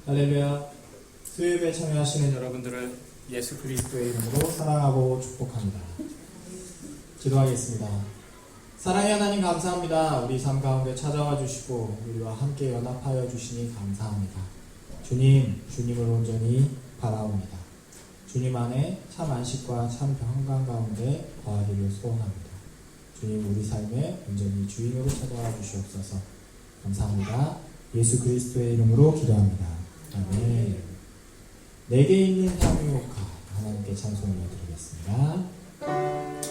할렐루야. 수요예배에 참여하시는 여러분들을 예수 그리스도의 이름으로 사랑하고 축복합니다. 기도하겠습니다. 사랑의 하나님 감사합니다. 우리 삶 가운데 찾아와 주시고 우리와 함께 연합하여 주시니 감사합니다. 주님을 온전히 바라옵니다. 주님 안에 참 안식과 참 평강 가운데 거하기를 소원합니다. 주님, 우리 삶에 온전히 주인으로 찾아와 주시옵소서. 감사합니다. 예수 그리스도의 이름으로 기도합니다. 아멘. 내게 있는 향유옥화, 하나님께 찬송 올려드리겠습니다.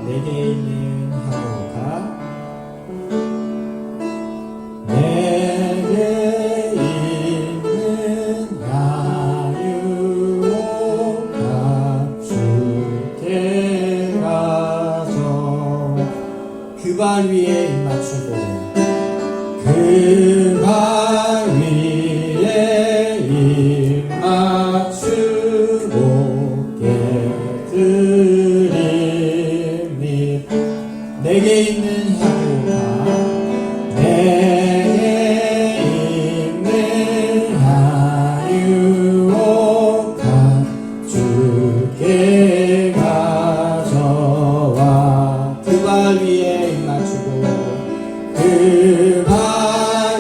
내게 있는 향유옥화, 내게 있는 향유옥화 주께 가져 그 발 위에 입 맞추고 그 발 위에 입 맞추고 깨뜨립니다. 내게 있는 향유가 내게 있는 향유가 주께 가져와 그 발 위에 입 맞추고 그 발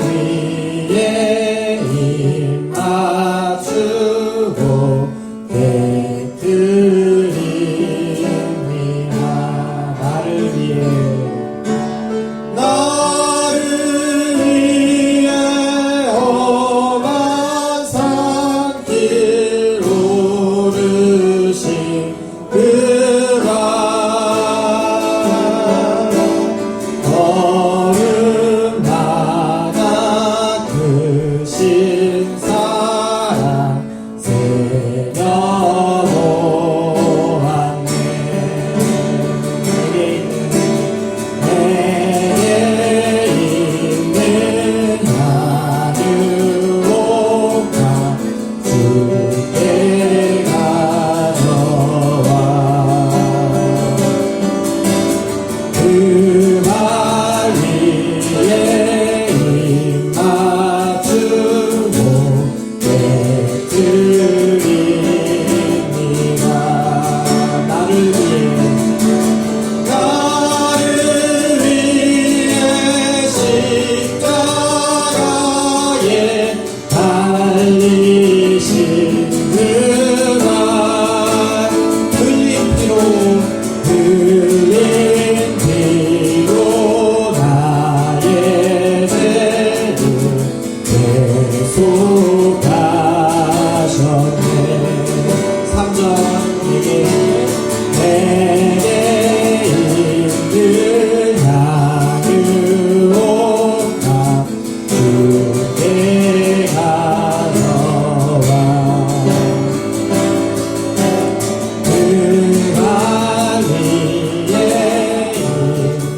위에 입 맞추고 깨뜨립니다. 나를 위해 험한 산길 오르신 그가 걸음마다 크신 사랑 새겨보았네. 내게 있는 향유옥화 주께 가져와 그 발 위에 입 맞추고 깨뜨립니다. 나를 위해 십자가에 달리신 그가 흘린 피로 나의 죄를 대속하셨네. 3절 내게 있는 향유옥화 주께 가져와 그 발 위에 입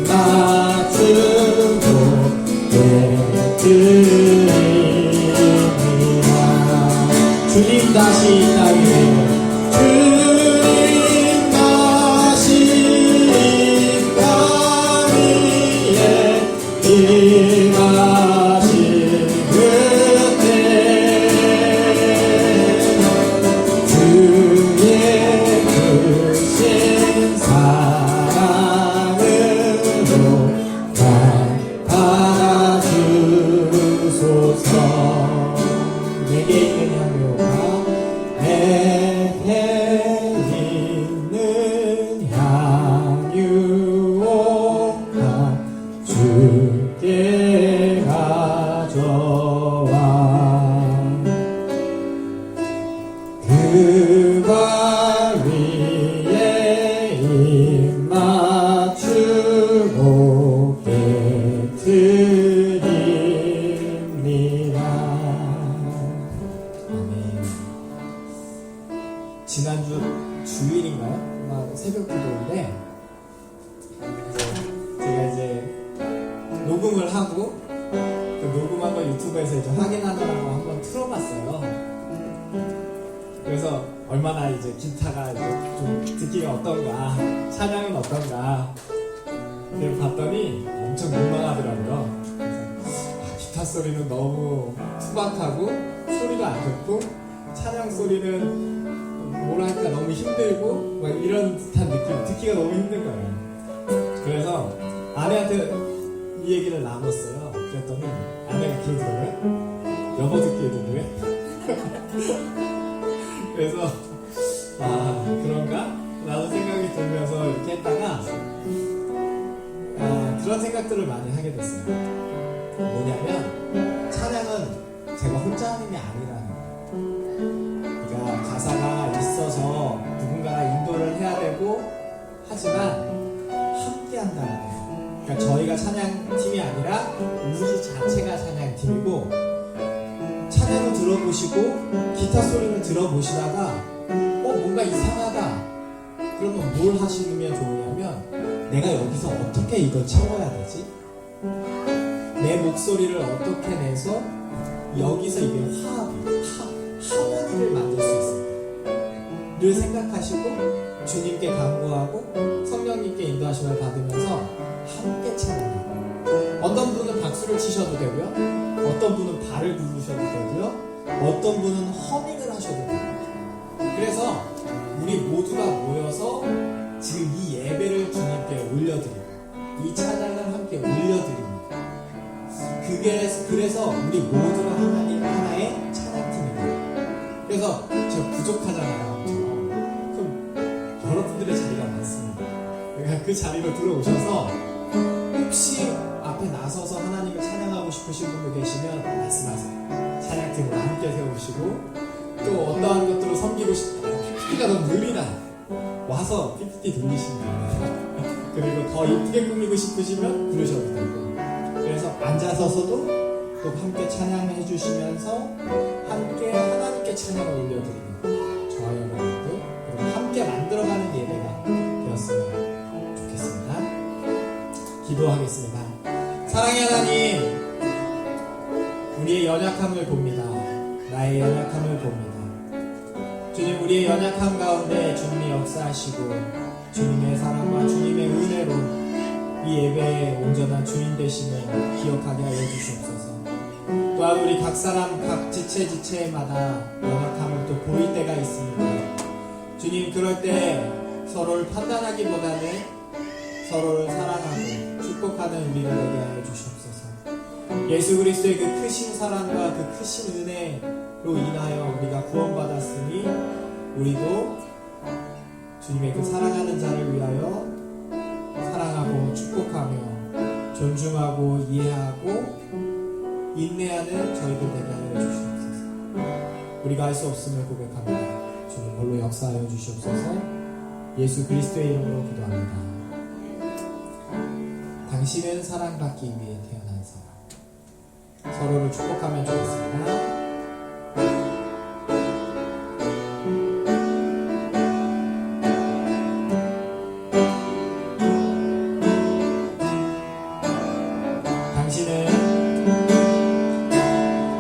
맞추고 깨뜨립니다. 주님 다시 이 땅 위에 주님 다시 이 땅 위에 임하신 그때 주의 크신 사랑으로 날 받아주소서. 내게 있는 향유가 내게 있는 향유가 주께 가져와 그 발 위에 입 맞추고 깨뜨립니다. 아멘. 지난주 주일인가요? 아마 새벽 기도인데 제가 이제 녹음을 하고 그 녹음한 걸 유튜브에서 이제 확인하느라고 한번 틀어봤어요. 그래서 얼마나 이제 기타가 이제 좀 듣기가 어떤가, 찬양은 어떤가. 근데 봤더니 엄청 민망하더라고요. 그래서 기타 소리는 너무 투박하고 소리가 안 좋고 찬양 소리는 뭐랄까 너무 힘들고 막 이런 듯한 느낌, 듣기가 너무 힘든 거예요. 그래서 아내한테 이 얘기를 나눴어요. 그랬더니 아내가 그러더라고요. 여보 듣기에도 그래? 그래서 그런가? 라는 생각이 들면서 이렇게 했다가 그런 생각들을 많이 하게 됐어요. 뭐냐면 찬양은 제가 혼자 하는 게 아니라는 거예요. 그러니까 가사가 있어서 누군가가 인도를 해야 되고 하지만 함께 한다는 거예요. 그러니까 저희가 찬양팀이 아니라 우리 자체가 찬양팀이고, 찬양을 들어보시고 기타 소리를 들어보시다가 뭔가 이상하다 그러면 뭘 하시면 좋으냐면, 내가 여기서 어떻게 이걸 채워야 되지? 내 목소리를 어떻게 내서 여기서 이게 하모니를 만들 수 있을까? 늘 생각하시고 주님께 간구하고 성령님께 인도하심을 받으면서 함께 찬양하고, 어떤 분은 박수를 치셔도 되고요, 어떤 분은 발을 부르셔도 되고요, 어떤 분은 허밍을 하셔도 되고요. 그래서 우리 모두가 모여서 지금 이 예배를 주님께 올려드리고 이 찬양을 함께 올려드립니다. 그래서 우리 모두가 하나의 찬양팀입니다. 그래서 제가 부족하잖아요. 그럼 여러분들의 자리가 많습니다. 그러니까 그 자리로 들어오셔서 혹시 앞에 나서서 하나님을 찬양하고 싶으신 분들 계시면 말씀하세요. 찬양팀으로 함께 세우시고, 또 어떠한 것들로 섬기고 싶다, PPT가 너무 느리다, 와서 PPT 돌리십니다. 그리고 더 이쁘게 꾸미고 싶으시면 그러셔도 되고, 그래서 앉아서서도 또 함께 찬양해 주시면서 함께 하나님께 찬양을 올려드리는 저와 여러분들, 그리고 함께 만들어가는 예배가 되었으면 좋겠습니다. 기도하겠습니다. 사랑의 하나님, 우리의 연약함을 봅니다. 나의 연약함을 봅니다. 주님, 우리의 연약함 가운데 주님이 역사하시고 주님의 사랑과 주님의 은혜로 이 예배의 온전한 주인 되심을 기억하게 하여 주시옵소서. 또한 우리 각 사람 각 지체마다 연약함을 또 보일 때가 있습니다. 주님, 그럴 때 서로를 판단하기보다는 서로를 사랑하고 축복하는 우리가 되게 하여 주시옵소서. 예수 그리스도의 그 크신 사랑과 그 크신 은혜로 인하여 우리가 구원받았으니 우리도 주님의 그 사랑하는 자를 위하여 사랑하고 축복하며 존중하고 이해하고 인내하는 저희들 되게 하여 주시옵소서. 우리가 할 수 없음을 고백합니다. 주님 홀로 역사하여 주시옵소서. 예수 그리스도의 이름으로 기도합니다. 당신은 사랑받기 위해 태어난 사람. 서로를 축복하면 좋겠습니다.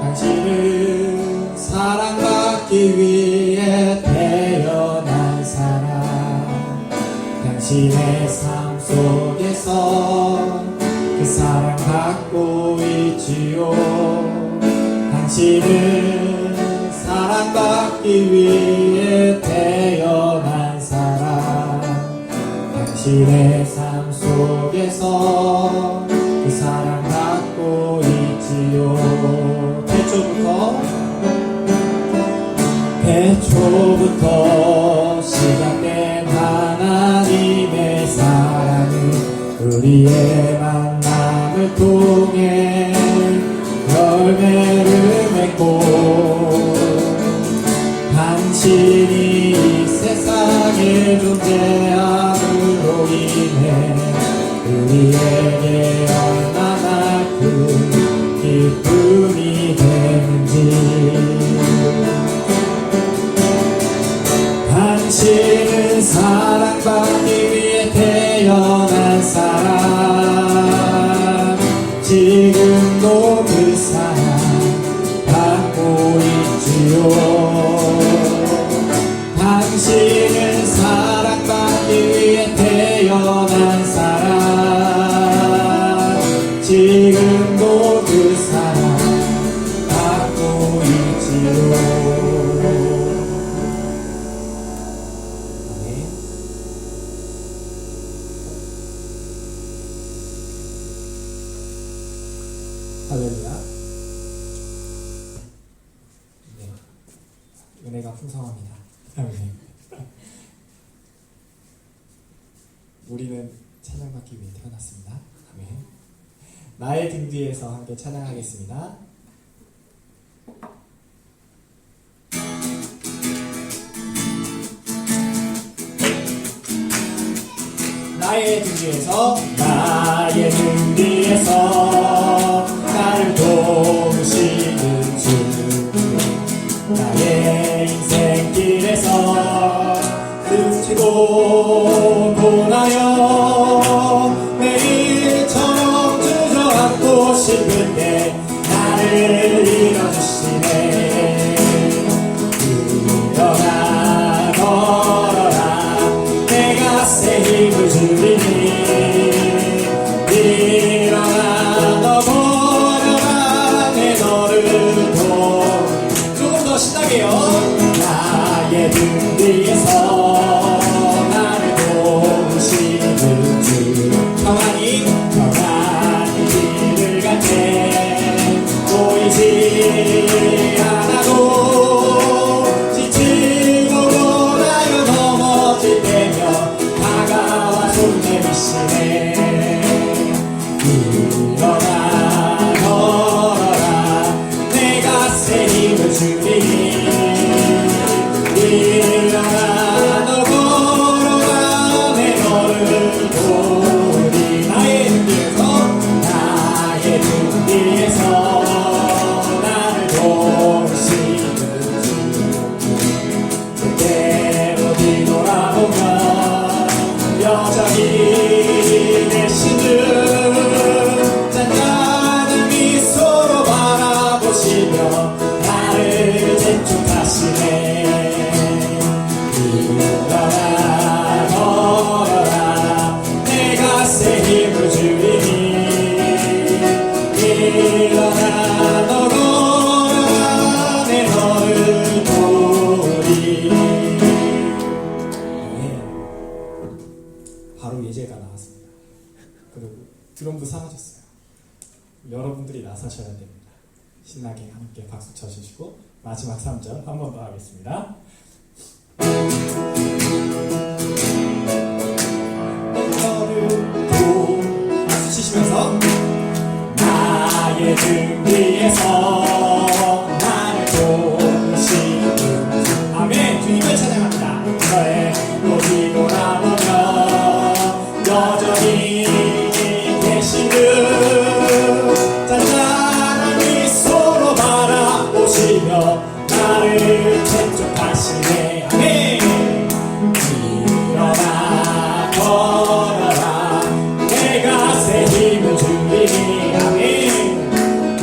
당신은 사랑받기 위해 태어난 사람. 당신의 삶 속에서 그 사랑 받고 있지요. 당신은 사랑받기 위해 태어난 사람. 당신의 삶 속에서 그 사랑 받고 있지요. 태초부터 시작된 하나님의 사랑은 우리의 만남을 통해 열매를 맺고, 당신이 이 세상에 존재함으로 인해 우리에게 얼마나 큰 기쁨이 되는지. 당신은 사랑받기 위해 태어난 사람. 지금도 그 사랑 받고 있지요. 할렐루야. 네. 은혜가 풍성합니다. 아멘. 우리는 찬양받기 위해 태어났습니다. 아멘. 나의 등 뒤에서 함께 찬양하겠습니다. 나의 등 뒤에서 나의 등 뒤에서 나를 도우시는 주 나의 인생길에서 흠치고 고나여 내일처럼 주저앉고 싶은데 나를 일어주시네. 일어나 걸어라 내가 새 힘을 주리니 일어나 너 걸어라 내 너를 조금 더 신나게요. 나의 등 뒤에서 나를 도우시는 주 평안히 길을 갈 때 보이지 않아도 지치고 고나여 넘어질 때며 다가와 손 내미시네. 일어나 걸어라 내가 새 힘을 주리니 일어나 너 걸어라 내 너를 도우리. 나의 등 뒤에서 나를 도우시는 주 그때로 뒤돌아보면 여전히 내신 주 잔잔한 미소로 바라보시며 나를 재촉하시네. 일어나 걸어라 내가 새 힘을 주리니 일어나 너 걸어라 내 너를 도우리. 네. 바로 예제가 나왔습니다. 그리고 드럼도 사라졌어요. 여러분들이 나서셔야 됩니다. 신나게 함께 박수 쳐주시고 마지막 3절 한 번 더 하겠습니다. 박수 치시면서 나의 등 뒤에서 나를 도우시는 주. 아멘. 주님을 찬양합니다. 너의 또 뒤돌아보면 여전히 계신 주 잔잔한 미소로 바라보시며 나를 재촉하시네. 아멘. 일어나 걸어라 내가 새 힘을 주리니. 아멘.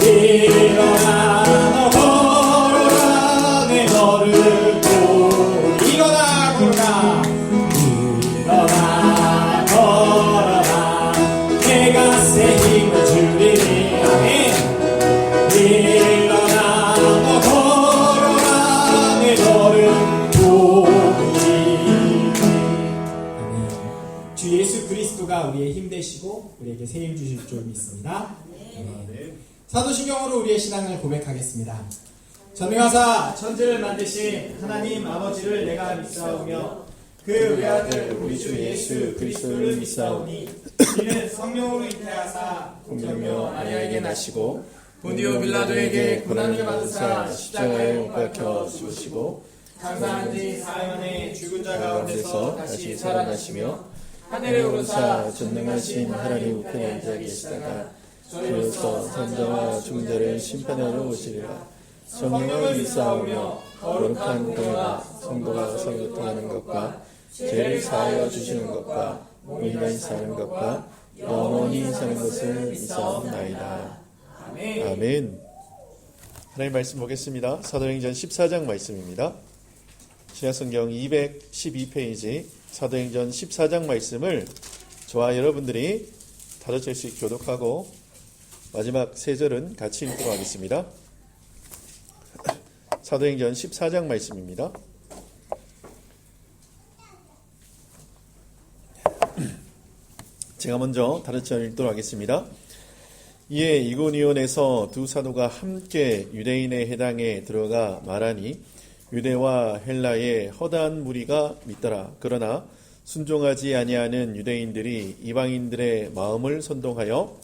일어나 너 걸어라 내 너를 도우리. 일어나 걸어라 일어나 걸어라 내가 새 힘을 주리니. 아멘. 일어나 너 걸어라 내 너를 도우리. 아멘. 주 예수 그리스도가 우리의 힘 되시고 우리에게 새 힘 주실 줄 믿습니다. 아멘. 사도신경으로 우리의 신앙을 고백하겠습니다. 전능하사 천지를 만드신 하나님 아버지를 내가 믿사오며 그 외아들 우리 주 예수 그리스도를 믿사오니 이는 성령으로 잉태하사 공경며 마리아에게 나시고 본디오 빌라도에게 고난을 받으사 십자가에 못 박혀 죽으시고 감사한지 사흘 죽은 자 가운데서 다시 살아나시며 하늘에 오르사 전능하신 하나님 우편에 앉아 계시다가 주로서 산자와 죽은 자를 심판하러 오시리라. 성령을 믿사오며 거룩한 교회와 성도가 성교통하는 것과 죄를 사하여 주시는 것과 의인이 사는 것과 영원히 사는 것을 믿사옵나이다. 아멘. 하나님 말씀 보겠습니다. 사도행전 14장 말씀입니다. 신약성경 212페이지 사도행전 14장 말씀을 저와 여러분들이 5절씩 교독하고 마지막 3절은 같이 읽도록 하겠습니다. 사도행전 14장 말씀입니다. 제가 먼저 5절 읽도록 하겠습니다. 이에 이고니온에서 두 사도가 함께 유대인의 회당에 들어가 말하니 유대와 헬라의 허다한 무리가 믿더라. 그러나 순종하지 아니하는 유대인들이 이방인들의 마음을 선동하여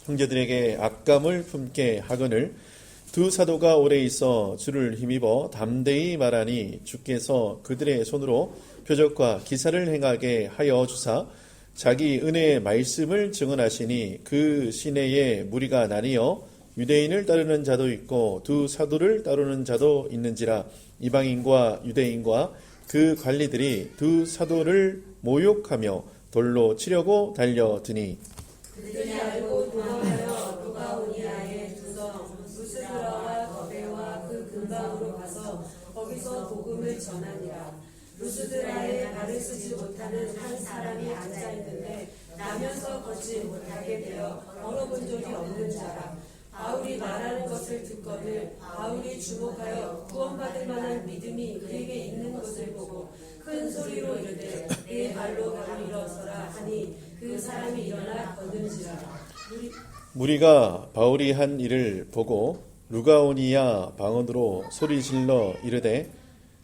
형제들에게 악감을 품게 하거늘 두 사도가 오래 있어 주를 힘입어 담대히 말하니 주께서 그들의 손으로 표적과 기사를 행하게 하여 주사 자기 은혜의 말씀을 증언하시니 그 시내에 무리가 나뉘어 유대인을 따르는 자도 있고 두 사도를 따르는 자도 있는지라. 이방인과 유대인과 그 관리들이 두 사도를 모욕하며 돌로 치려고 달려드니 그들이 알고 도망하여 루가오니아의 두성 루스드라와 더베와 그 근방으로 가서 거기서 복음을 전하니라. 루스드라에 발을 쓰지 못하는 한 사람이 앉아 있는데 나면서 걷지 못하게 되어 걸어본 적이 없는 자라. 바울이 말하는 것을 듣거늘 바울이 주목하여 구원받을 만한 믿음이 그에게 있는 것을 보고 큰 소리로 이르되 네 발로 바로 일어서라 하니 그 사람이 일어나 걷는지라. 무리가 바울이 한 일을 보고 루가오니아 방언으로 소리질러 이르되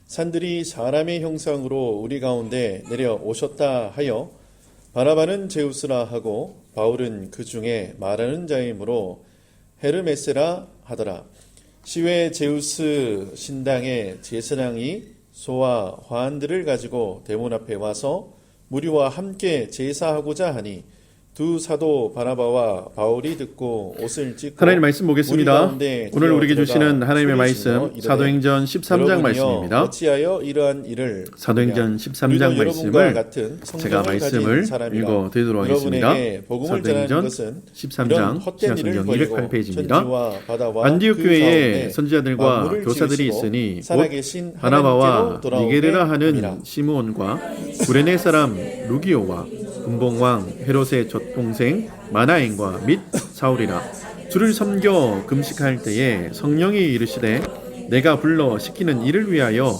산들이 사람의 형상으로 우리 가운데 내려오셨다 하여 바나바는 제우스라 하고 바울은 그 중에 말하는 자이므로 헤르메스라 하더라. 시외 제우스 신당의 제사장이 소와 화환들을 가지고 대문 앞에 와서 무리와 함께 제사하고자 하니 두 사도 바나바와 바울이 듣고 옷을 찢고 하나님 말씀 보겠습니다. 오늘 우리에게 주시는 하나님의 말씀 사도행전 13장 말씀입니다. 어찌하여 이러한 일을 사도행전 13장 말씀을 제가 말씀을 읽어 드리도록 하겠습니다. 사도행전 13장 신약성경 208페이지입니다. 안디옥 교회에 선지자들과 교사들이 있으니 곧 바나바와 니게르라 하는 시므온과 구레네 사람 루기오와 분봉왕 헤롯의 젖동생 마나엔과 및 사울이라. 주를 섬겨 금식할 때에 성령이 이르시되 내가 불러 시키는 이를 위하여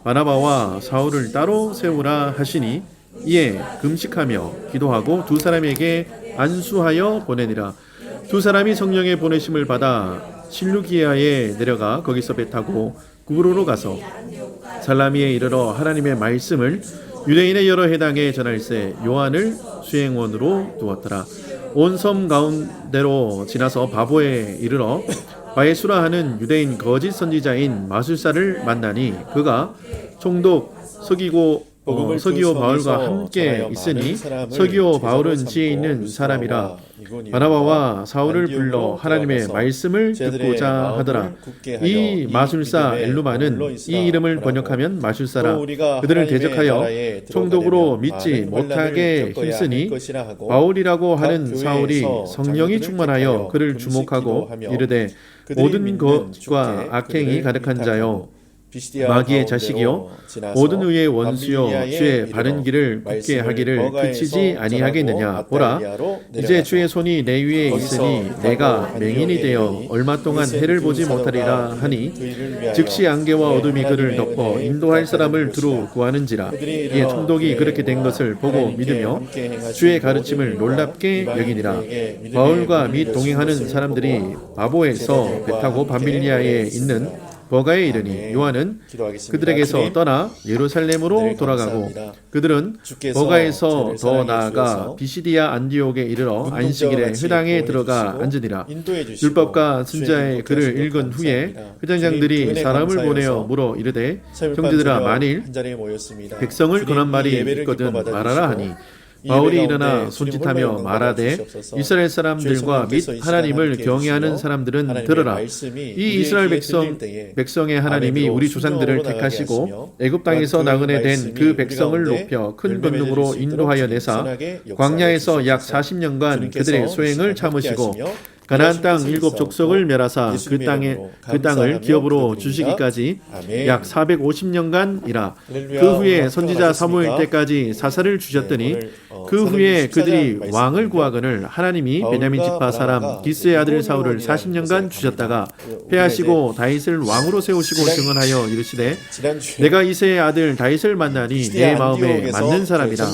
바나바와 사울을 따로 세우라 하시니 이에 금식하며 기도하고 두 사람에게 안수하여 보내니라. 두 사람이 성령의 보내심을 받아 실루기아에 내려가 거기서 배 타고 구브로로 가서 살라미에 이르러 하나님의 말씀을 유대인의 여러 회당에 전할세 요한을 수행원으로 두었더라. 온 섬 가운데로 지나서 바보에 이르러 바에수라 하는 유대인 거짓 선지자인 마술사를 만나니 그가 총독 서기오 바울과 함께 있으니 서기오 바울은 지혜 있는 사람이라. 바나바와 사울을 불러 하나님의 말씀을 듣고자 하더라. 이 마술사 엘루마는 이 이름을 번역하면 마술사라. 그들을 대적하여 총독으로 믿지 못하게 힘쓰니 바울이라고 하는 사울이 성령이 충만하여 그를 주목하고 이르되 모든 것과 악행이 가득한 자여 마귀의 자식이요 모든 의의 원수요 주의 바른 길을 굳게 하기를 그치지 아니하겠느냐. 보라 이제 주의 손이 내 위에 있으니 내가 맹인이 되어 얼마 동안 해를 보지 못하리라 하니 즉시 안개와 어둠이 그를 덮어 인도할 사람을 두루 구하는지라. 이에 총독이 그렇게 된 것을 보고 믿으며 주의 가르침을 놀랍게 여기니라. 바울과 및 동행하는 사람들이 바보에서 배 타고 밤빌리아에 있는 버가에 이르니 요한은 그들에게서 떠나 예루살렘으로 돌아가고 그들은 버가에서 더 나아가 비시디아 안디옥에 이르러 안식일에 회당에 들어가 앉으니라. 율법과 선지자의 글을 읽은 후에 회장장들이 사람을 보내어 물어 이르되 형제들아 만일 백성을 권한 말이 있거든 말하라 하니 바울이 일어나 손짓하며 말하되 이스라엘 사람들과 및 하나님을 경외하는 사람들은 들으라. 이 이스라엘 백성의 하나님이 우리 조상들을 택하시고 애굽 땅에서 나그네 된 그 백성을 높여 큰 권능으로 인도하여 내사 광야에서 약 40년간 그들의 소행을 참으시고 가나안 땅 7 족속을 멸하사 그 땅을 기업으로 주시기까지 약 450년간이라. 그 후에 선지자 사무엘 때까지 사사를 주셨더니 그 후에 그들이 왕을 구하거늘 하나님이 베냐민 지파 사람 기스의 아들 사울을 40년간 주셨다가 패하시고 다윗을 왕으로 세우시고 증언하여 이르시되 내가 이새의 아들 다윗을 만나니 내 마음에 맞는 사람이라.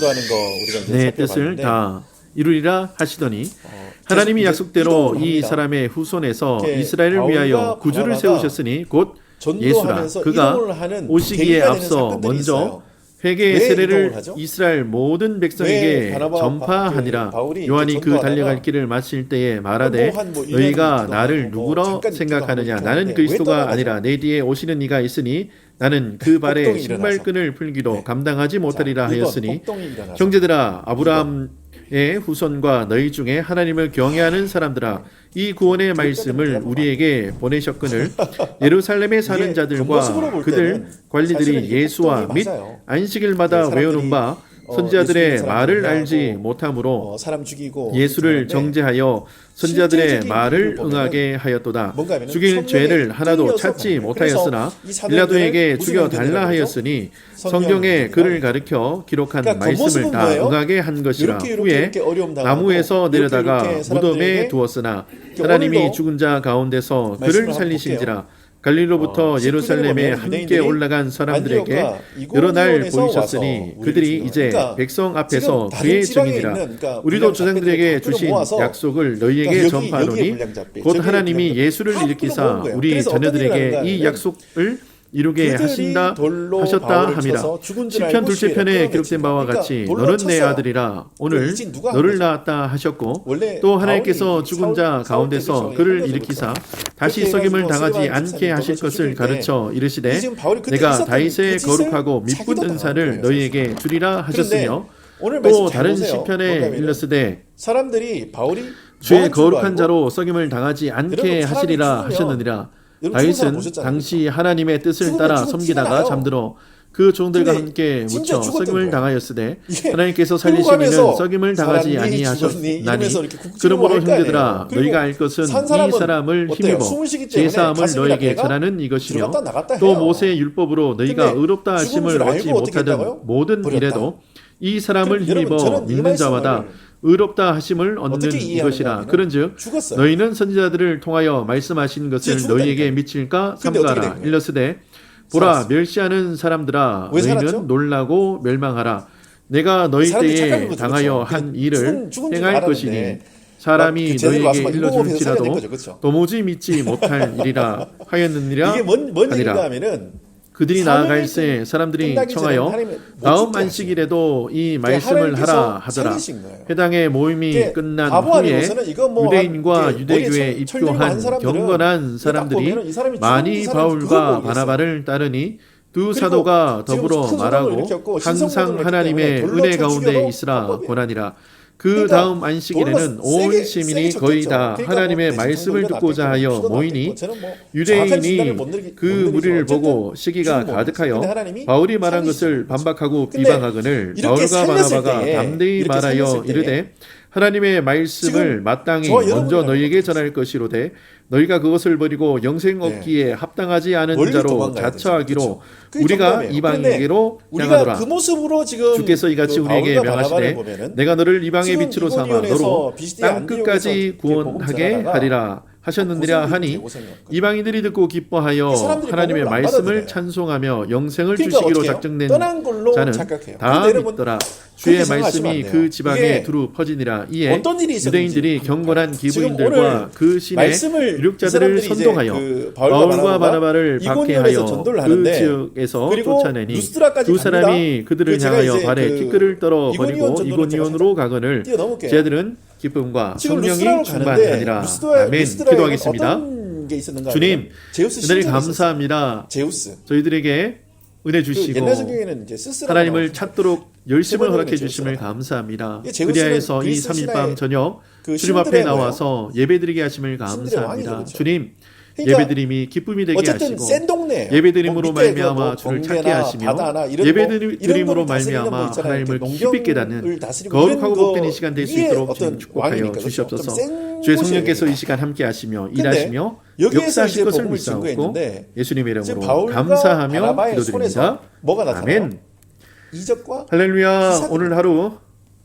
내 뜻을 다 이루리라 하시더니 하나님이 약속대로 이 사람의 후손에서 이스라엘을 위하여 구주를 세우셨으니 곧 예수라. 그가 오시기에 앞서 먼저 회개의 세례를 이스라엘 모든 백성에게 전파하니라. 요한이 그 달려갈 길을 마칠 때에 말하되 너희가 나를 누구로 생각하느냐. 나는 그리스도가 아니라 내 뒤에 오시는 이가 있으니 나는 그 발에 신발끈을 풀기도 감당하지 못하리라 하였으니 형제들아 아브라함의 후손과 너희 중에 하나님을 경외하는 사람들아 이 구원의 말씀을 우리에게 보내셨거늘 예루살렘에 사는 자들과 그들 관리들이 예수와 및 안식일마다 외우는 바 선지자들의 말을 알지 못함으로 예수를 정죄하여 선지자들의 말을 응하게 하였도다. 죽일 죄를 하나도 찾지 못하였으나 빌라도에게 죽여달라 하였으니 성경에 그를 가르쳐 기록한 말씀을 다 응하게 한 것이라. 후에 나무에서 내려다가 무덤에 두었으나 하나님이 죽은 자 가운데서 그를 살리신지라. 갈릴로부터 예루살렘에 함께 올라간 사람들에게 여러 날 보이셨으니 그들이 이제 백성 앞에서 그의 증인이라. 우리도 조상들에게 주신 약속을 너희에게 전파하노니 곧 하나님이 예수를 일으키사 우리 자녀들에게 이 약속을 이루게 하셨다 함이라. 시편 둘째 편에 기록된 바와 같이 너는 내 아들이라 오늘 너를 낳았다 하셨고 또 하나님께서 죽은 자 가운데서 그를 일으키사 다시 썩임을 당하지 않게 하실 것을 가르쳐 이르시되 내가 다윗의 거룩하고 미쁜 은사를 너희에게 주리라 하셨으며 또 다른 시편에 일렀으되 사람들이 바울이 주의 거룩한 자로 썩임을 당하지 않게 하시리라 하셨느니라. 다윗은 당시 하나님의 뜻을 따라 섬기다가 잠들어 그 종들과 함께 묻혀 썩임을 당하였으되 하나님께서 살리신 이는 썩임을 당하지 아니하셨나니 그러므로 형제들아 너희가 알 것은 이 사람을 힘입어 제사함을 너에게 전하는 이것이며 또 모세의 율법으로 너희가 의롭다 하심을 얻지 못하던 모든 일에도 이 사람을 힘입어 믿는 자마다 의롭다 하심을 얻는 이것이라. 그런즉 너희는 선지자들을 통하여 말씀하신 것을 너희에게 미칠까 삼가라. 일러스되 보라 멸시하는 사람들아 너희는 놀라고 멸망하라. 내가 너희 때에 당하여 한 일을 행할 것이니 사람이 너희에게 일러줄지라도 도무지 믿지 못할 일이라 하였느니라 하니라. 그들이 나아갈새 사람들이 청하여 다음 안식일에도 이 말씀을 하라 하더라. 회당의 모임이 끝난 후에 유대인과 유대교에 입교한 경건한 사람들이 많이 바울과 바나바를 따르니 두 사도가 더불어 말하고 항상 하나님의 은혜 가운데 있으라 권하니라. 그 다음 안식일에는 온 시민이 거의 다 하나님의 말씀을 듣고자 하여 모이니 유대인이 그 무리를 보고 시기가 가득하여 바울이 말한 것을 반박하고 비방하거늘 바울과 바나바가 담대히 말하여 이르되 하나님의 말씀을 마땅히 먼저 너희에게 전할 것이로되 너희가 그것을 버리고 영생 얻기에 합당하지 않은 자로 자처하기로 우리가 이방인에게로 향하노라. 그 모습으로 지금 주께서 이같이 우리에게 명하시되 내가 너를 이방의 빛으로 삼아 너로 땅 끝까지 구원하게 하리라 하셨느니라 하니 이방인들이 듣고 기뻐하여 하나님의 말씀을 찬송하며 영생을 주시기로 작정된 자는 다 믿더라. 주의 말씀이 그 지방에 두루 퍼지니라. 이에 유대인들이 경건한 기브인들과 그 신의 유력자들을 선동하여 바울과 바나바를 박해하여 그 지역에서 쫓아내니 두 사람이 그들을 향하여 발에 티끌을 떨어 버리고 이고니온으로 가거늘 제들은 기쁨과 성령이 충만하니라. 아멘. 기도하겠습니다. 주님 은혜를 감사합니다. 저희들에게 은혜 주시고 하나님을 찾도록 열심을 허락해 주심을 감사합니다. 그리하여서 이 3일 밤 저녁 주님 앞에 나와서 예배드리게 하심을 감사합니다. 주님 예배드림이 기쁨이 되게 하시고 예배드림으로 말미암아 주를 찾게 하시며 예배드림으로 말미암아 하나님을 깊이 깨닫는 거룩하고 복된 이 시간 될 수 있도록 주님 축복하여 주시옵소서. 주의 성령께서 이 시간 함께 하시며 일하시며 역사하실 것을 믿사옵고 예수님의 이름으로 감사하며 기도드립니다. 아멘. 할렐루야. 오늘 하루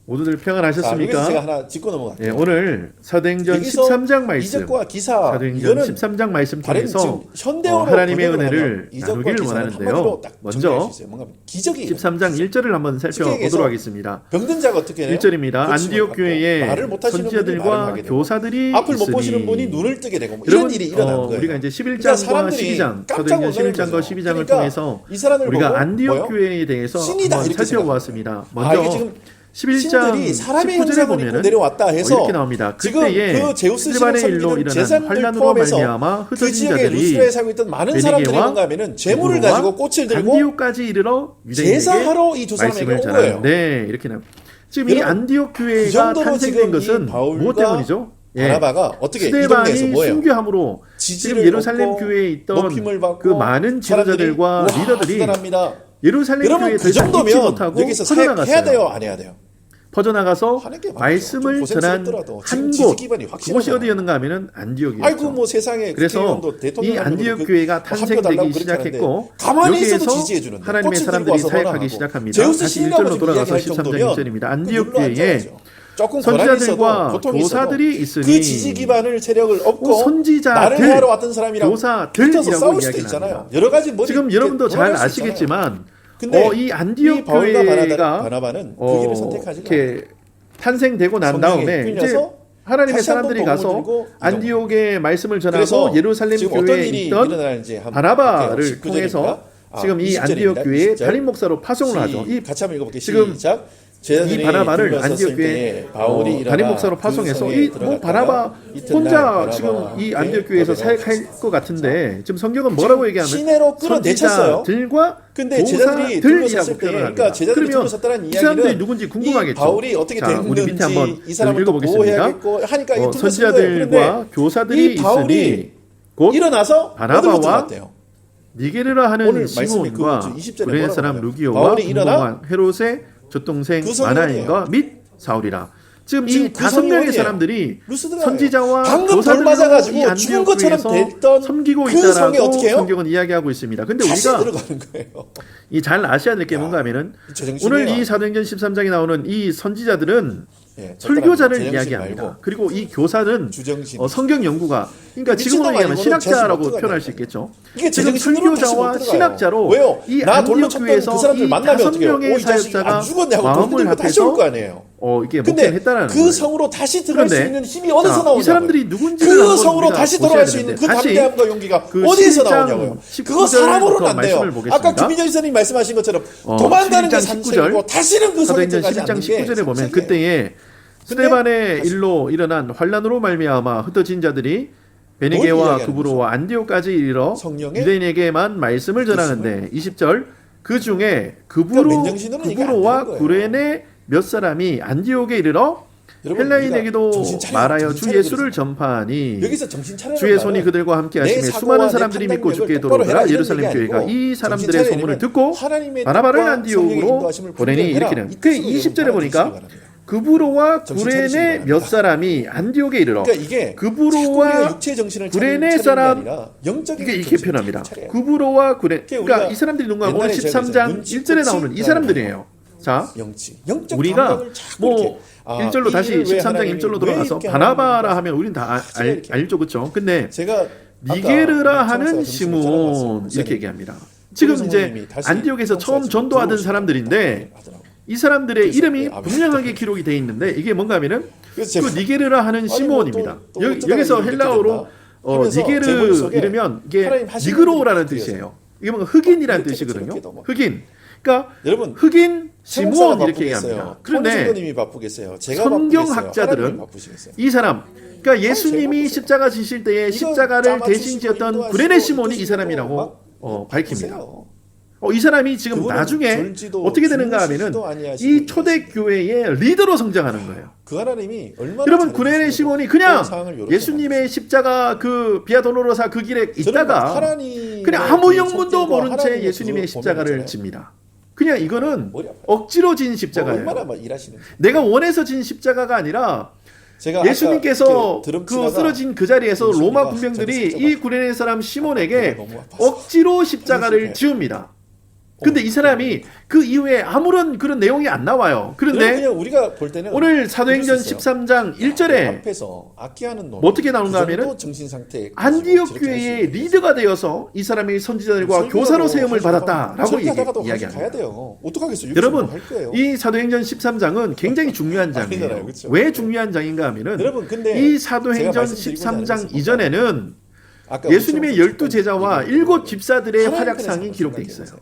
모두들 자, 여기서 제가 평안하셨습니까? 하나 짚고 넘어갈게요. 예, 오늘 사도행전 여기서 13장 말씀, 이적과 기사 사도행전 이거는 13장 말씀 다른 통해서 지금 현대어로 하나님의 번역을 은혜를 하면 이적과 나누기를 기사는 원하는데요. 한마디로 딱 먼저 정리할 수 있어요. 뭔가 기적이 13장 1절을 한번 살펴보도록 하겠습니다. 병든 자가 어떻게 해요? 1절입니다. 고침을 안디옥 받고 교회에 말을 못하시는 분이 말을 선지자들과 하게 되고 교사들이 앞을 못 있으니 보시는 분이 눈을 뜨게 되고 뭐 이런 일이 일어나는 거예요. 우리가 이제 11장과 그러니까 사람들이 12장, 깜짝 사도행전 놀라는 11장과 거죠. 12장을 그러니까 통해서 이 사람을 우리가 보고 안디옥 뭐요? 교회에 대해서 신이다 한번 이렇게 살펴보았습니다. 이게 먼저 지금 11장 신들이 사람의 19절에 형상을 입고 보면은 내려왔다 해서 이렇게 나옵니다. 지금 그때에 그 제우스 스데반의 신을 일로 섬기는 일어난 제사장들 환란으로 포함해서 말미암아 그 흩어진 지역에 자들이 루스라에 살고 있던 많은 사람들이 베니게와 뭔가 하면은 재물을 구브로와 가지고 꽃을 들고 안디옥까지 이르러 유대인에게 제사하러 이 두 사람에게 말씀을 온 거예요. 전하는데 이렇게 나옵니다. 지금 이 여러분, 안디옥 그 교회가 정도로 탄생된 지금 이 것은 바울과 무엇 때문이죠? 바나바가 어떻게 이 동네에서 스데반이 뭐예요? 순교함으로 지지를 지금 예루살렘 얻고 교회에 있던 높임을 받고 그 많은 지도자들과 사람들이 리더들이 대단합니다. 예루살렘 여러분 교회에 그 더 이상 있지 정도면 못하고 여기서 퍼져나갔어요. 해야 돼요, 안 해야 돼요? 퍼져나가서 하는 게 맞죠. 말씀을 좀 전한 고생스럽더라도 지금 한 지지 곳, 기반이 그곳이 확실하잖아요. 어디였는가 하면은 안디옥이었죠. 아이고 뭐 세상에 그래서 국회의원도 대통령 이 안디옥 그 교회가 학교 탄생되기 달라고 그렇게 시작했고 하는데 가만히 있어도 여기에서 지지해 주는데 하나님의 꽃을 들고 사람들이 와서 사역하기 허락하고 시작합니다. 제우스 다시 신이라고 1절로 돌아가서 이야기할 13장 정도면 1절입니다. 안디옥 그 눌러 교회에 앉아야죠. 조금 권한이 있어도 선지자들과 고통이 있어도 교사들이 있으니 그 지지 기반을 세력을 얻고 선지자들, 나를 해하러 왔던 사람이랑 교사들이라고 붙어서 싸울 수도 이야기를 있잖아요. 합니다. 여러 가지 머리 지금 이렇게 여러분도 잘 돌아갈 수 있잖아요. 아시겠지만 근데 이 안디옥 이 바울과 교회가 바나바는 그 길을 선택하지 이렇게 탄생되고 난 성령에 다음에 이제 끌려서 하나님의 다시 한번 사람들이 복음을 가서 들고 안디옥의 말씀을 전하고 그래서 예루살렘 지금 어떤 교회에 일이 있던 일어나는지 한번 바나바를 볼게요. 19절입니다. 통해서 지금 이 20절입니다. 안디옥 교회의 20절. 담임 목사로 파송을 하죠. 이 같이 한번 읽어볼게요. 지금 시작. 이 바나바를 안디옥 교회 바울이 담임 목사로 파송해서 이 뭐 바나바 혼자 지금 이 안디옥 교회에서 사역할 것 같은데 지금 성경은 뭐라고 얘기하면 시내로 끌어내쳤어요. 선지자들과 근데 제자들이 둘러섰을 때, 그러니까 제자들이 둘러섰다는 이 사람들이 이야기는 누군지 이 궁금하겠죠. 바울이 어떻게 자, 우리 밑에 한번 됐는지 이 사람을 또 읽어보겠습니다. 보호해야겠고 하니까 이게 둘러선 거예요. 선지자들과 그런데 교사들이 이 바울이 있으니 곧 일어나서 바나바와 어디로 들어갔대요? 니게르라 오늘 하는 말씀이 시몬과 그 20절에 구레네 뭐라고 사람 하나요? 루기오와 바울이 일어나 공공한 헤롯의 젖동생 그 성이 마나인과 및 사울이라. 지금 지금 이 그 5명의 성이 사람들이 루스드라예요. 선지자와 방금 돌 교사들로 맞아가지고 이 죽은 것처럼 안디옥 됐던 교회에서 섬기고 그 성에 있다라고 어떻게 해요? 성경은 이야기하고 있습니다. 근데 다시 우리가 들어가는 거예요. 이 잘 아셔야 될 게 뭔가 하면은 오늘 이 사도행전 13장에 나오는 이 선지자들은 설교자를 이야기합니다. 그리고 이 교사는 성경 연구가 그러니까 지금으로 얘기하면 신학자라고 표현할 수 있겠죠. 지금 설교자와 신학자로 왜요? 이 나 돌로 안디옥 쳤던 교회에서 그 사람들 이 만나면 어떻게 해요? 5명의 이 자식이 사역자가 안 죽었네 하고 마음을 돌 다시 올 합해서 거 아니에요. 이게 근데 목회했다라는 그 거예요. 성으로 다시 들어갈 수 있는 힘이 어디서 자, 나오냐고요. 이 사람들이 누군지 그 성으로 다시 돌아갈 수 있는 그 담대함과 용기가 그 어디에서 11장 나오냐고요. 그거 사람으로는 안 돼요. 말씀을 보겠습니다. 아까 김민정 지사님 말씀하신 것처럼 도망가는 게 11장 산책이고 다시는 그 성에 사도행전 들어가지 11장 않는 게 19절에 보면 산책이에요. 그때에 스데반의 일로 일어난 환란으로 말미암아 흩어진 자들이 베니게와 구브로와 안디옥까지 이르러 유대인에게만 말씀을 전하는데 20절 그 중에 구브로와 구레네 몇 사람이 안디옥에 이르러 헬라인에게도 말하여 주 예수를 전파하니 주의 손이 그들과 함께 하심에 수많은 사람들이 믿고 죽게 들어오더라. 예루살렘 교회가 이 사람들의 소문을 듣고 바나바를 안디옥으로 보내니 이렇게 되는 그 20절에 보니까 구브로와 구레네 몇 사람이 안디옥에 이르러 구브로와 구레네 사람 이게 표현합니다. 구브로와 구레 그러니까 이 사람들이 누군가 오늘 13장 1절에 나오는 이 사람들이에요. 자, 우리가 뭐 1절로 다시 13장 1절로 돌아가서 바나바라 하면 우린 다 알죠, 그렇죠? 근데 니게르라 하는 시몬 이렇게 얘기합니다. 지금 이제 안디옥에서 처음 전도하던 사람들인데 이 사람들의 이름이 분명하게 기록이 돼 있는데 이게 뭔가 하면은 그 니게르라 하는 시몬입니다. 여기서 헬라어로 니게르 이르면 이게 니그로라는 뜻이에요. 이게 뭔가 흑인이라는 뜻이거든요. 흑인. 그러니까 흑인 시몬 이렇게 얘기합니다. 그런데 성경학자들은 이 사람 그러니까 예수님이 십자가 지실 때에 십자가를 대신 지었던 구레네 시몬이 이 사람이라고 밝힙니다. 이 사람이 지금 나중에 어떻게 되는가 하면은 이 초대교회의 리더로 성장하는 거예요. 여러분 구레네 시몬이 그냥 예수님의 십자가 그 비아도로로사 그 길에 있다가 그냥 아무 영문도 모른 채 예수님의 십자가를 집니다. 그냥 이거는 억지로 진 십자가예요. 내가 원해서 진 십자가가 아니라 예수님께서 그 쓰러진 그 자리에서 로마 군병들이 이 구레네 사람 시몬에게 억지로 십자가를 지웁니다. 근데 이 사람이 그 이후에 아무런 그런 내용이 안 나와요. 그런데 그냥 우리가 볼 때는 오늘 사도행전 13장 1절에 앞에서 악기하는 뭐 어떻게 나오는가 하면은 정신 상태 안디옥 교회의 리더가 되어서 이 사람이 선지자들과 교사로 세움을 받았다라고 이야기합니다. 돼요. 어떡하겠어요? 여러분, 이 사도행전 13장은 굉장히 중요한 장이에요. 그렇죠? 왜 중요한 장인가 하면은 여러분, 근데 이 사도행전 13장 이전에는 예수님의 12제자와 7 집사들의 활약상이 기록되어 있어요.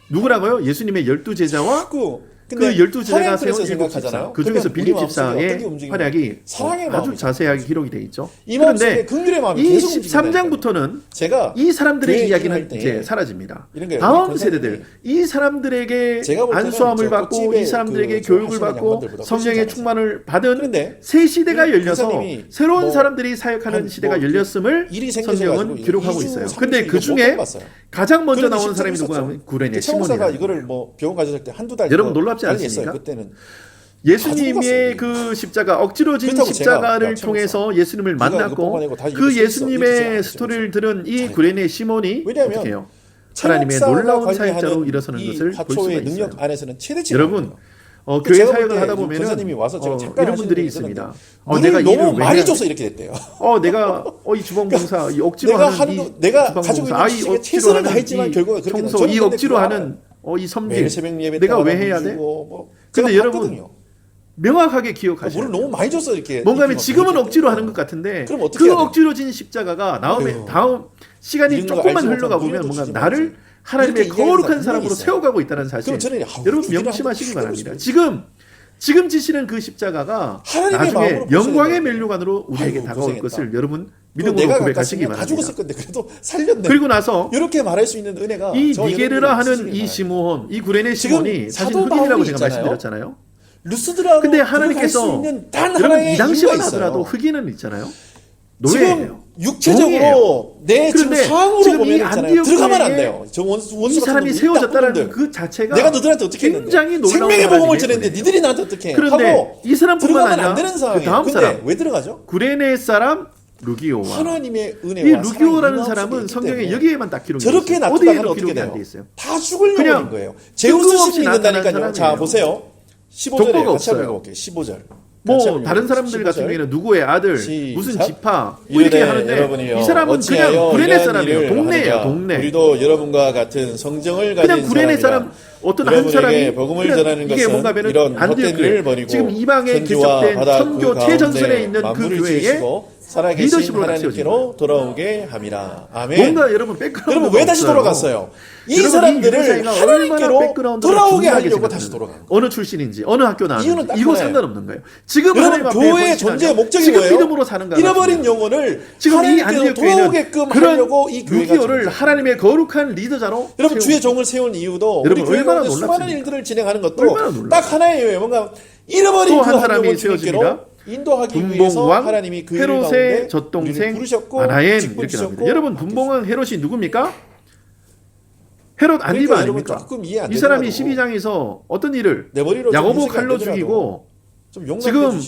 누구라고요? 예수님의 12제자와 그 12제자가 세운 7 집사. 그 중에서 빌립 집사의 활약이 아주 자세하게 기록이 되어 있죠. 그런데 이 13장부터는 이 사람들의 이야기는 이제 사라집니다. 다음 세대들, 이 사람들에게 안수함을 받고 이 사람들에게 교육을 받고 성령의 충만을 받은 새 시대가 열려서 새로운 사람들이 사역하는 시대가 열렸음을 성경은 기록하고 있어요. 근데 그 중에 가장 먼저 나오는 사람이 누구냐면 구레네 시몬이에요. 이거를 뭐 병원 가졌을 때 한두 달 여러분 놀랍지 않습니까? 예수님의 그 십자가 억지로 진 십자가를 통해서 예수님을 만났고 그 예수님의 스토리를 들은 이 구레네 시몬이 어떻게 해요? 하나님의 놀라운 사역자로 일어서는 것을 볼 수가 있어요. 여러분 교회 사역을 하다 보면은 이런 분들이 있습니다. 내가 일을 많이 줘서 이렇게 됐대요. 내가 이 주방봉사 이 억지로 하는 이 내가 가지고 있는 지식에 최선을 다했지만 결국은 청소 이 억지로 하는 이 섬김 내가 왜 해야 돼? 근데 여러분 명확하게 기억하셔야 물을 너무 많이 줬어 이렇게. 뭔가 하면 지금은 억지로 하는 것 같은데 그 억지로 진 십자가가 다음 시간이 조금만 흘러가 보면 뭔가 나를 하나님의 거룩한 사람으로 세워가고 있다는 사실 여러분 명심하시기 바랍니다. 지금 지시는 그 십자가가 나중에 영광의 면류관으로 우리에게 다가올 것을 여러분 믿음으로 고백하시기 바랍니다. 다 죽었을 건데 그래도 살렸네. 그리고 나서 이렇게 말할 수 있는 은혜가 이 니게르라 하는 이 시므온, 이 구레네 시몬이 사실 흑인이라고 제가 말씀드렸잖아요. 루스드라로 근데 하나님께서 여러분 이 당시만 하더라도 흑인은 있잖아요. 노예예요. 지금 육체적으로 내 지금 상황으로 보면 있잖아요. 들어가면 안 돼요. 저 원수 이 사람이 세워졌다는 그 자체가 내가 너들한테 어떻게 굉장히 했는데 생명의 복음을 전했는데 니들이 나한테 어떻게 해? 그런데 이 사람뿐만 아니라 그 다음 사람 왜 들어가죠? 구레네 사람 루기오와 하나님의 은혜와 이 루기오라는 사람은 성경에 여기에만 딱 기록이 되어 저렇게 있어요. 어디에도 기록이 안 돼 있어요. 다 죽을 영혼인 거예요. 제우스 신이 믿는다니까요. 자 보세요. 15절에 같이 한번 읽어볼게요. 15절. 뭐 다른 사람들 같은 경우에는 누구의 아들 무슨 지파 뭐 이렇게 하는데 이 사람은 그냥 구레네 사람이에요. 동네예요. 동네. 우리도 여러분과 같은 성정을 가진 그냥 구레네 사람 어떤 한 사람이 복음을 전하는 이게 뭔가 하면 안디옥 교회 지금 이방에 개척된 선교 최전선에 있는 그 교회에 살아계신 하나님께로 돌아오게 함이라. 아멘. 뭔가 여러분 백그라운드 여러분 왜 다시 돌아갔어요? 이 사람들을 하나님께로 돌아오게 하려고 다시 돌아간 거예요. 어느 출신인지 어느 학교 나왔는지 이거 상관없는 거예요. 지금 여러분 교회의 존재의 목적이 지금 뭐예요? 믿음으로 사는 거 잃어버린 영혼을 지금 이 하나님께로 돌아오게끔 하려고 이 교회가 루기오를 하나님의 거룩한 리더자로 여러분 주의 종을 세운 이유도 여러분 우리 얼마나 교회 수많은 일들을 진행하는 것도 놀랍습니다. 딱 하나예요. 뭔가 잃어버린 또 그 한 사람이 영혼 세워집니다. 주님께로 인도하기 위해서 분봉왕 하나님이 그 헤롯의 젖동생 아나엔 이렇게 나옵니다. 여러분 분봉왕 헤롯이 누굽니까? 헤롯 안디바 아닙니까? 이 사람이 12장에서 어떤 일을 야고보 칼로 죽이고 지금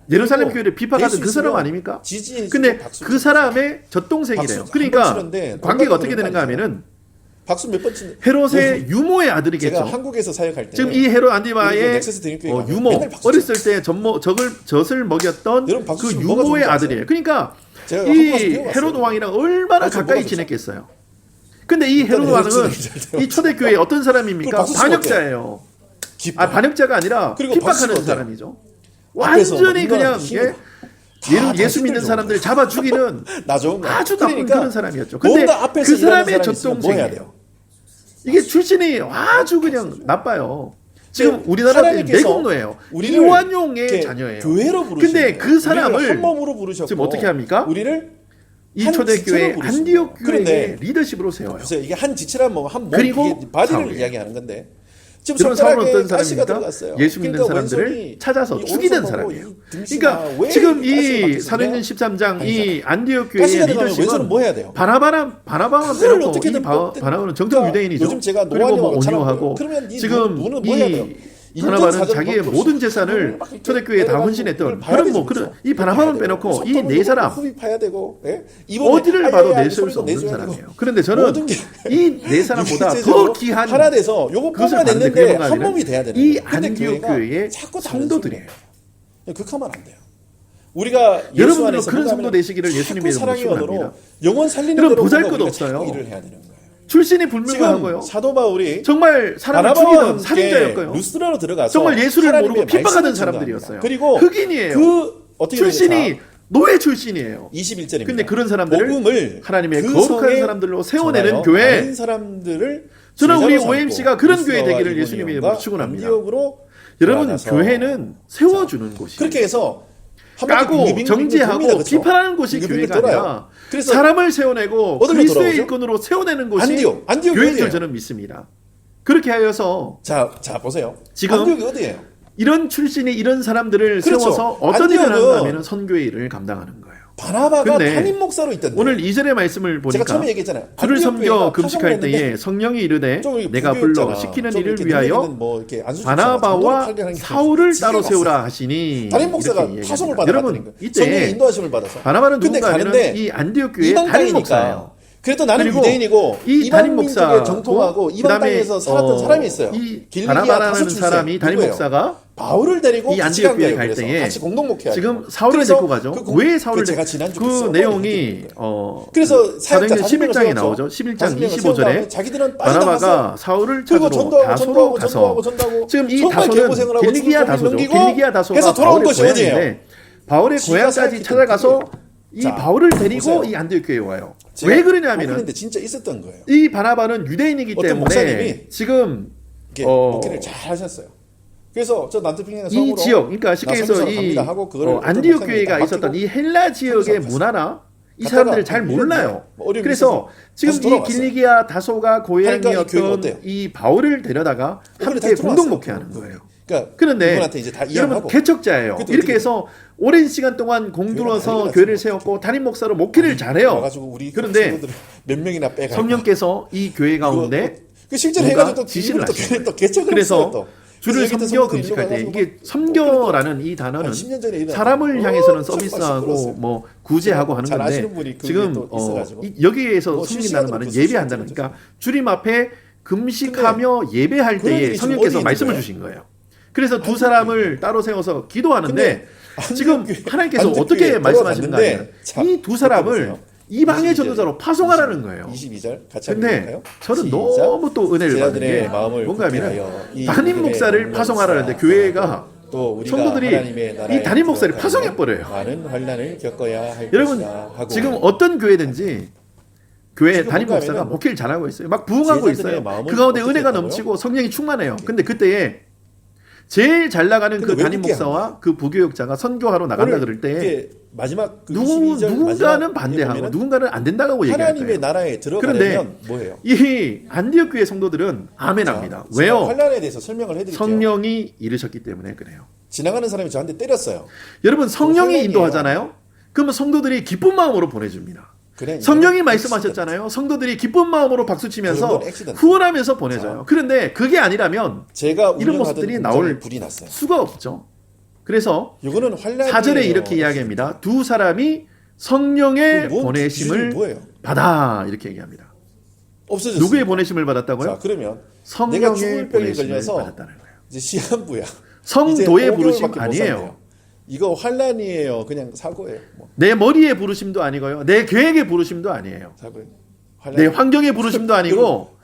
예루살렘 교회를 비판하던 그 사람 아닙니까? 근데 그 사람의 젖동생이래요. 그러니까 관계가 어떻게 되는가 하면은 박수 몇 번 치는 헤롯의 유모의 아들이겠죠. 제가 한국에서 사역할 때 지금 이 헤롯 안디바의 유모 어렸을 때 젖을 먹였던 그 유모의 아들이에요. 그러니까 이 헤롯 왕이랑 얼마나 가까이 지냈겠어요. 근데 이 헤롯 왕은 이 초대교회 어떤 사람입니까? 반역자예요. 반역자가 아니라 핍박하는 사람이죠. 완전히 그냥 예수 믿는 사람들 잡아 죽이는 아주 나쁜 그런 사람이었죠. 근데 그 사람의 젖동생이에요. 이게 출신이 아주 그냥 나빠요. 지금 우리나라 매국노예요. 이완용의 자녀예요. 근데 그 사람을 지금 어떻게 합니까? 이 초대교회 안디옥 교회의 리더십으로 세워요. 이게 한 지체란 그리고 바디를 이야기하는 건데 지금 사울은 어떤 사람입니까? 예수 믿는 사람들을 찾아서 죽이던 사람이에요. 그러니까 지금 이 사도행전 13장 이 안디옥 교회의 리더십은 바나바만 빼놓고 이 바나바는 정통 유대인이죠. 그리고 뭐 온유하고 지금 바나바는 자기의 모든 재산을 초대교회에 다 헌신했던 그런 이 바나바만 빼놓고 이 네 사람 어디를 봐도 내세울 수 없는 사람이에요. 그런데 저는 이 네 사람보다 더 귀한 하나 돼서 요거 그것을 뽑아냈는데 한 몸이 돼야 되는 이 거예요. 안디옥 교회의 성도들이에요. 극하면 안 돼요. 우리가 여러분들도 그런 성도 되시기를 예수님의 이름으로 축원합니다. 영혼 살리는 그럼 대로 보잘 것 우리가 없어요. 일을 해야 되는 거예요. 출신이 불명하고요. 사도 바울이 정말 사람을 죽이던 살인자였고요. 루스드라로 들어가서 정말 예수를 모르고 하나님의 핍박하던 말씀을 사람들이었어요. 그리고 흑인이에요. 어떻게 출신이 노예 출신이에요. 21절입니다. 근데 그런 사람들을 복음을 하나님의 그 거룩한 성에 사람들로 세워내는 전하여 교회. 많은 사람들을 저는 우리 제자로 OMC가 삼고 그런 교회 루스드라와 되기를 예수님의 이름으로 이고니온과 축원합니다. 안디옥으로 여러분 돌아가서 교회는 세워주는 곳이에요. 그렇게 해서 까고 정죄하고 비판하는 곳이 교회가 아니라 그래서 사람을 세워내고 어디로 그리스도의 돌아오죠? 일꾼으로 세워내는 곳이 안디옥 교회인 줄 어디예요? 저는 믿습니다. 그렇게 하여서 자 보세요. 지금 안디옥이 어디예요? 이런 출신이 이런 사람들을 그렇죠. 세워서 어떤 일을 안디옥은 하냐면 선교의 일을 감당하는 거예요. 바나바가 근데 담임 목사로 있던데. 오늘 2절의 말씀을 제가 보니까 처음에 얘기했잖아요. 주를 안디옥 섬겨 교회가 금식할 파송을 때에 했는데 성령이 이르되 좀 이게 내가 부교였잖아. 불러 시키는 좀 일을 이렇게 위하여 눈에는 뭐 이렇게 안수 바나바와 정도를 사울을 지게 따로 갔어요. 세우라 하시니 담임 목사가 이렇게 파송을 얘기합니다. 받아봤다는 여러분 거예요. 이때 성령의 인도하심을 받아서. 바나바는 근데 누군가 하면 가는데 이 안디옥 교회의 이방 담임 땅이니까. 목사예요. 그래도 나는 그리고 유대인이고 이 이방 담임 민족에 목사고 정통하고 이방 그다음에 땅에서 살았던 사람이 있어요. 이 길리기아 바나바라는 다섯 출세. 사람이 담임 누구예요? 목사가 바울을 데리고 이 같이 안디옥 간 교회 거예요. 갈 그래서 때에 같이 공동 목회하고. 지금 사울을 데리고 가죠. 왜 사울을 제가 데리고 지난주 그 내용이 그래서 사도행전 사역자 11장에 나오죠. 11장 25절에 자기들은 바나바가 사울을 찾으러 다소로 가서 지금 이 다소는 길리기아 다소죠. 길리기아 다소가 해서 돌아온 바울의 것이 어디예요? 고향인데 바울의 지가 고향까지 사역했던 찾아가서 길이에요. 이 자, 바울을 데리고 보세요. 이 안디옥 교회에 와요. 왜 그러냐면은 근데 진짜 있었던 거예요. 이 바나바는 유대인이기 어떤 때문에 목사님이 지금 이게 목회를 잘 하셨어요. 그래서 저 남태평양 이 지역, 그러니까 쉽게 해서 이 안디옥 교회가 있었던 이 헬라 지역의 문화나 이 사람들을 잘 몰라요. 그래서 지금 이 길리기아 다소가 고향이었던 이 바울을 데려다가 함께 공동 목회하는 거예요. 그런데 여러분 개척자예요. 이렇게 해서 오랜 시간 동안 공들어서 교회를 세웠고 담임 목사로 목회를 잘해요. 그런데 몇 명이나 빼가 성령께서 이 교회 가운데 실제로 해가지고 지시를 하시는 그래서 주를 섬겨 금식할 때 이게 섬겨라는 이 단어는 사람을 향해서는 서비스하고 뭐 구제하고 하는 건데 지금 여기에서 섬긴다는 말은 예배한다는 그러니까 주님 앞에 금식하며 예배할 때에 성령께서 말씀을 주신 거예요. 그래서 두 사람을 따로 세워서 기도하는데 지금 하나님께서 어떻게 말씀하시는가 하면 이 두 사람을 이방의 전도자로 파송하라는 거예요. 22절 같이 근데 저는 너무 또 은혜를 받는 게 뭔가 하면 담임 목사를 파송하라는데 교회가 또 성도들이 이 담임 목사를 파송해버려요. 많은 환난을 겪어야 할 여러분 하고 지금 어떤 교회든지 교회 담임 목사가 목회를 잘하고 있어요. 막 부흥하고 있어요. 그 가운데 은혜가 넘치고 성령이 충만해요. 근데 그때에 제일 잘 나가는 그 담임 목사와 그 부교역자가 선교하러 나간다 그럴 때 마지막 그 누군가는 반대하고 누군가는 안 된다고 얘기할 거예요. 하나님의 나라에 들어가려면 뭐예요? 이 안디옥 교회 성도들은 아멘합니다. 왜요? 환난에 대해서 설명을 해드릴게요. 성령이 이르셨기 때문에 그래요. 지나가는 사람이 저한테 때렸어요. 여러분 성령이 인도하잖아요. 그러면 성도들이 기쁜 마음으로 보내줍니다. 그래, 성령이 말씀하셨잖아요. 성도들이 기쁜 마음으로 박수치면서 후원하면서 보내줘요. 그런데 그게 아니라면 제가 이런 모습들이 나올 불이 났어요. 수가 없죠. 그래서 4절에 이렇게 이야기합니다. 두 사람이 성령의 보내심을 받아 이렇게 얘기합니다. 없어졌어요. 누구의 보내심을 받았다고요? 자, 그러면 성령의 보내심을 받았다는 거예요. 이제 시한부야. 성도의 부르심 아니에요. 이거 환란이에요. 그냥 사고예요. 뭐. 내 머리의 부르심도 아니고요. 내 계획의 부르심도 아니에요. 내 환경의 부르심도 아니고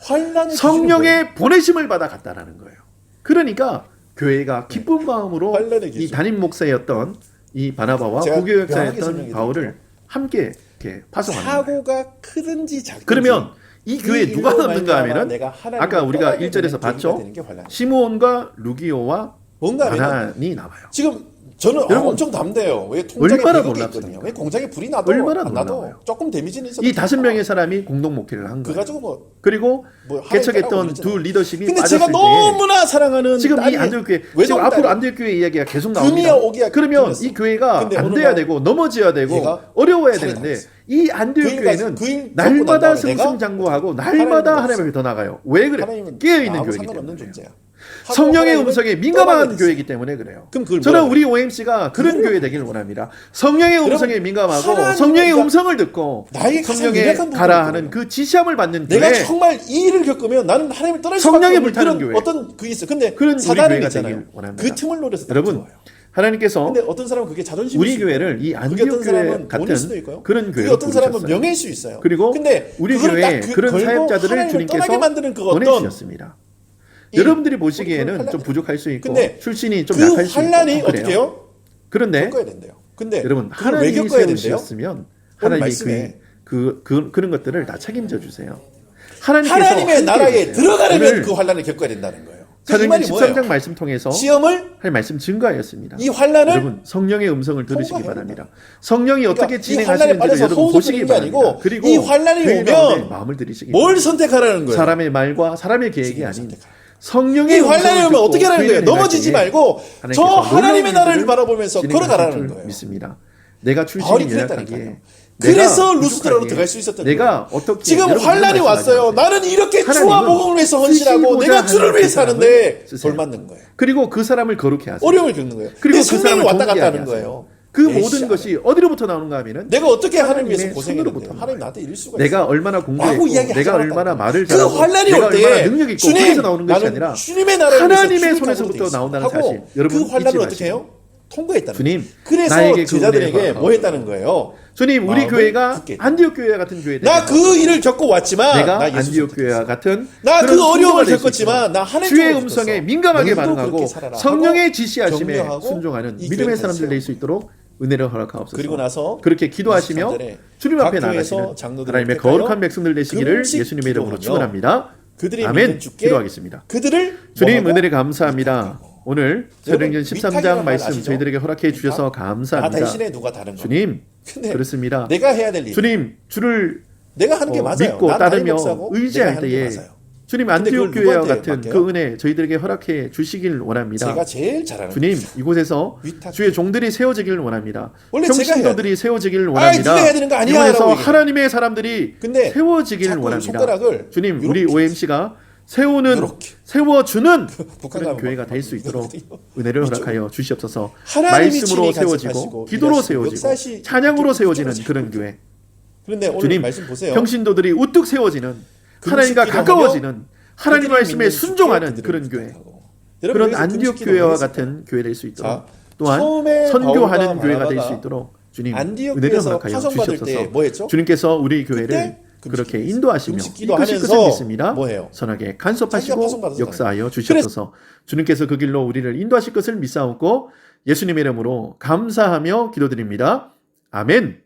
성령의 보내심을 받아 갔다라는 거예요. 그러니까 교회가 기쁜 마음으로 이 담임 목사였던 이 바나바와 부교역자였던 바울을 함께 이렇게 파송하는 거예요. 사고가 크든지 작든지 그러면 이 교회에 누가 남는가 하면은 아까 우리가 1절에서 봤죠. 시므온과 루기오와 바난이 남아요. 지금 저는 엄청 담대요. 왜 통장에 얼마나 100억이 있거든요. 왜 공장에 불이 나도 얼마나 안 나도 놀라워요. 조금 데미지는 있어도 이 5명의 사람이 공동 목회를 한 거예요. 뭐 그리고 개척했던 두 리더십이 근데 빠졌을 제가 때 너무나 사랑하는 지금 이 안디옥 교회 지금 앞으로 안디옥 교회 이야기가 계속 나옵니다. 그러면 이 교회가 안 돼야 되고 넘어져야 되고 어려워야 되는데 이 안디옥 교회는 날마다 승승장구하고 날마다 하나님 앞에 더 나가요. 왜 그래? 깨어있는 교회이기 때문에. 성령의 음성에 민감한 교회이기 때문에 그래요. 그럼 그걸 저는 뭐라 우리 OMC가 그런 교회 되길 원합니다. 성령의 음성에 민감하고 하나님의 성령의 음성을 듣고 나에게 가장 성령의 유력한 가라 부분이 하는 그 지시함을 받는 내가 교회, 정말 이 일을 겪으면 나는 하나님을 떠날 수밖에 성령에 없는 불타는 그런 교회. 어떤 그게 있어. 근데 그런 우리 사단은 교회가 있잖아요. 되길 원합니다. 그 틈을 노려서 여러분, 들어와요. 하나님께서 근데 어떤 사람은 그게 자존심일 우리 수 있고, 교회를 이 그게 안디옥 어떤 교회 사람은 돈일 수도 같은 있고요. 그런 그게 교회로 어떤 사람은 부르셨어요. 명예일 수 있어요. 그리고 근데 우리 그거를 교회에 딱 그런 걸고 사역자들을 하나님을 주님께서 떠나게 만드는 그 어떤 보내주셨습니다. 이 여러분들이 우리 보시기에는 환란- 좀 부족할 수 있고 근데 출신이 좀 그 약할 수 있고 환란이 그래요. 어떻게 해요? 그런데 겪어야 된대요. 근데 여러분 그걸 왜 하나님이 겪어야 된대요? 세우셨으면 오늘 하나님이 말씀에 그런 것들을 다 책임져 주세요. 하나님께서 하나님의 함께 나라에 해주세요. 들어가려면 오늘 그 환란을 겪어야 된다는 거예요. 이 사도행전 말이 뭐예요? 13장 말씀 통해서 시험을 할 말씀 증거하였습니다. 이 환란을 여러분 성령의 음성을 들으시기 통과해야 바랍니다. 성령이 어떻게 그러니까 이 진행하시는지를 환란에 여러분 빠져서 보시기 소극적인 게 바랍니다. 아니고 그리고 이 환란이 교회 오면 가운데 마음을 들이시기 뭘 바랍니다. 선택하라는 거예요? 사람의 말과 사람의 계획이 주님을 아닌 선택하라. 성령의 이 환란이 음성을 오면 듣고 어떻게 하라는 거예요? 교회를 행할 넘어지지 때에 말고 저 하나님께서 하나님의 놀라운 나라를 일들을 바라보면서 진행하실 걸어가라는 줄 거예요. 믿습니다. 내가 출신이 바울이 연약하기에 그랬다니까요. 그래서 루스드라로 들어갈 수 있었던 내가 어떻게 지금 여러분 환란이 그런 왔어요. 말씀하지 마세요. 나는 이렇게 하나님은 주와 복음을 위해서 헌신하고 쓰시고자 내가 주를 하는 위해서 그 하는데 사람을 쓰세요. 돌맞는 거예요. 그리고 그 사람을 거룩해 하세요. 어려움을 겪는 거예요. 그리고 내 그 성령이 사람을 왔다 갔다 동기하게 하는 하세요. 거예요. 그 에이씨, 모든 것이 어디로부터 나오는가 하면은 내가 어떻게 하나님 위해서 하나님의 고생했는데 손으로부터 하나님 나한테 이룰 수가 내가 있어요. 얼마나 라고 공부했고 이야기하지 내가 않았다는 얼마나 거예요. 말을 그 잘하고 환란이 내가 올 때 얼마나 능력 있고 주님, 그래서 나오는 것이 나는 아니라 주님의 나라를 하나님의 위해서 손에서부터 죽을 나온다는 하고 사실 여러분 그 잊지 환란을 마시고. 어떻게 해요? 통과했다는 주님, 거예요. 그래서 나에게 그 제자들에게 은혜가 뭐 했다는 거예요? 주님 우리 마음을 교회가 굳게 안디옥 교회와 같은 교회 나 그 일을 겪고 왔지만 내가 나 예수 안디옥 선택했어. 교회와 같은 나 그런 그 어려움을 순종을 낼수 겪었지만 있도록 나 하나님 주의 쪽으로 음성에 붙었어. 민감하게 너희도 반응하고 그렇게 살아라 성령의 하고 지시하심에 격려하고 순종하는 이 믿음의 교회를 사람들 세워요. 될 수 있도록 은혜를 허락하옵소서. 그리고 나서 그렇게 기도하시며 23절에 주님 앞에 각 교회에서 나가시는 장로들을 하나님의 택하여 거룩한 백성들 되시기를 금식 예수님의 이름으로 기도하며 축원합니다. 그들이 아멘. 믿는 주께 기도하겠습니다. 그들을 주님 뭐하고? 은혜를 감사합니다. 오늘 사도행전 13장 미탁이라는 말 말씀 아시죠? 저희들에게 허락해 주셔서 나 감사합니다. 대신에 누가 다른 거? 주님 근데 그렇습니다. 내가 해야 될 일. 주님 주를 내가 하는 게 맞아요. 믿고 난 담임 따르며 목사고 의지할 내가 하는 게 때에 맞아요. 주님 근데 안디옥 그걸 교회와 누구한테 같은 맡겨요? 그 은혜 저희들에게 허락해 주시길 원합니다. 제가 제일 잘하는 주님 이곳에서 위탁. 주의 종들이 세워지길 원합니다. 원래 제가 해야 평신도들이 세워지길 아이, 원합니다. 네가 해야 되는 거 아니야, 이곳에서 라고 얘기해요. 하나님의 사람들이 근데 세워지길 자꾸 원합니다. 손가락을 주님 우리 요렇게 OMC가 세우는 요렇게. 세워주는 북한 그런 가면 교회가 막 될 수 있도록 이거 은혜를 이쪽으로. 허락하여 주시옵소서. 하나님이 말씀으로 친히 세워지고 간섭하시고 기도로 일하시고 세워지고 역사시 찬양으로 세워지는 이쪽으로 그런 교회. 그런데 오늘 주님 말씀 보세요. 평신도들이 우뚝 세워지는 금식 하나님과 기도하며 가까워지는 하나님 그들이 말씀에 믿는 순종하는 주께 그런 그들을 교회. 부탁하고. 그런 여러분, 여기서 안디옥 금식 기도 교회와 왜 했어요? 같은 교회 될 수 있도록 자, 또한 처음에 선교하는 바울과 교회가 될 수 바나바가 있도록 주님 안디옥 은혜를 교회에서 허락하여 파송받을 때 주시옵소서. 뭐 했죠? 주님께서 우리 교회를 그때 금식 그렇게 기도했어요. 인도하시며 금식 이끄실 기도하면서 것을 믿습니다. 뭐 해요? 선하게 자기가 간섭하시고 파송받았잖아요. 역사하여 주시옵소서. 주님께서 그 길로 우리를 인도하실 것을 믿사옵고 예수님의 이름으로 감사하며 기도드립니다. 아멘.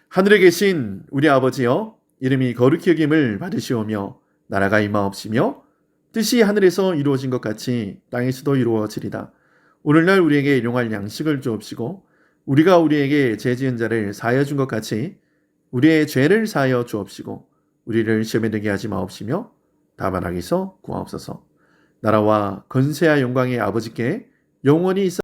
하늘에 계신 우리 아버지여 이름이 거룩히 여김을 받으시오며 나라가 임하옵시며 뜻이 하늘에서 이루어진 것 같이 땅에서도 이루어지리다. 오늘날 우리에게 일용할 양식을 주옵시고 우리가 우리에게 죄 지은 자를 사하여 준 것 같이 우리의 죄를 사하여 주옵시고 우리를 시험에 들게 하지 마옵시며 다만 악에서 구하옵소서. 나라와 건세와 영광의 아버지께 영원히 있사